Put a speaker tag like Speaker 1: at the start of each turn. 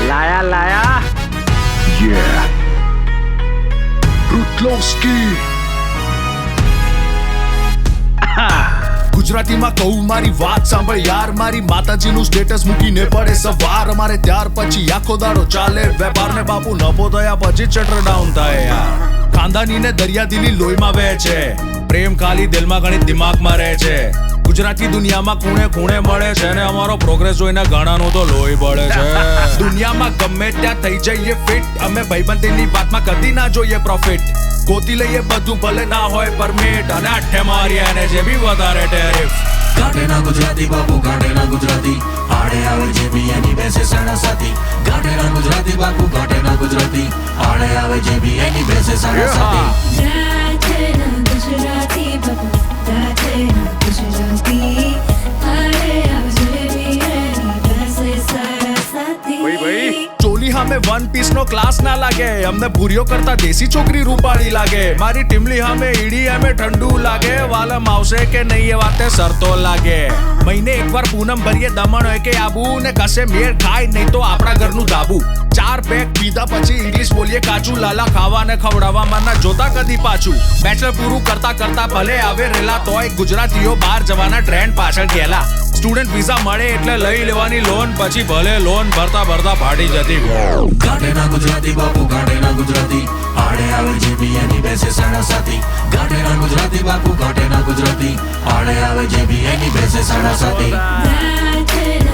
Speaker 1: લાયા લાયા
Speaker 2: Yeah. Rutlowski. ગુજરાતીમાં કહું મારી વાત સાંભળ યાર, મારી માતાજીનું સ્ટેટસ મૂકીને પડે સવાર અમારે, ત્યાર પછી આખો દાડો ચાલે વેપાર ને બાપુ નફો થયા પછી શટર ડાઉન થાય યાર. ખાનદાની ને દરિયાદિલી લોહીમાં વહે છે, પ્રેમ ખાલી દિલમાં ગણિત દિમાગમાં રહે છે. ગુજરાતી દુનિયામાં ખૂણે ખૂણે મળે છે ને અમારો પ્રોગ્રેસ જોઈને ઘણાનું તો લોહી બળે છે. દુનિયામાં ગમે ત્યાં થઈ જઈએ ફિટ, અમે ભાઈબંધીની વાતમાં કદી ના જોઈએ પ્રોફિટ. ગોતી લઈએ બધું ભલે ના હોય પરમિટ, અને આઠે મારી એને જે બી વધારે ટેરિફ.
Speaker 3: ગાંઠેના ગુજરાતી બાપુ ગાંઠેના ગુજરાતી, આડે આવે જે બી એની બેસે સાડા સાથી. ગાંઠેના ગુજરાતી બાપુ ગાંઠેના ગુજરાતી, આડે આવે જે બી એની બેસે સાડા સાથી.
Speaker 4: ગાંઠેના ગુજરાતી બાપુ ગાંઠેના ગુજરાતી, આડે આવે જે બી એની બેસે સાડા સાથી.
Speaker 1: ભાઈ
Speaker 2: ચોલી સામે વન પીસ નો ક્લાસ ના લાગે, અમને ભૂરીઓ કરતા દેશી છોકરી રૂપાળી લાગે. મારી ટીમલી સામે ઈડી એમે ઠંડુ લાગે, વાલમ આવશે કે નહીં એ વાતે સરતો લાગે. મહિને એકવાર પૂનમ ભરીએ દમણ હોય કે આબુ, ને કશે મેળ ખાય નહીં તો આપણા ઘરનું ધાબુ. 4 પેક પીધા પછી ઇંગ્લિશ બોલીએ કાચું, લાલા ખાવા ને ખવડાવવામાં ના જોતા કદી પાછું. બેચલર પૂરું કરતા કરતા ભલે આવે રેલા, તોય ગુજરાતીઓ બહાર જવાના ટ્રેન્ડ પાછળ ગયેલા. સ્ટુડન્ટ વિઝા મળે એટલે લઈ લેવાની લોન, પછી ભલે લોન ભરતા ભરતા ફાટી જતી.
Speaker 3: ગાંઠેના ગુજરાતી બાપુ ગાંઠેના ગુજરાતી, આડે આવે જે બી એની બેસે સાડા સાથી. ગાંઠેના ગુજરાતી બાપુ ગાંઠેના ગુજરાતી, આડે આવે જે બી એની બેસે સાડા સાથી.
Speaker 4: ગાંઠેના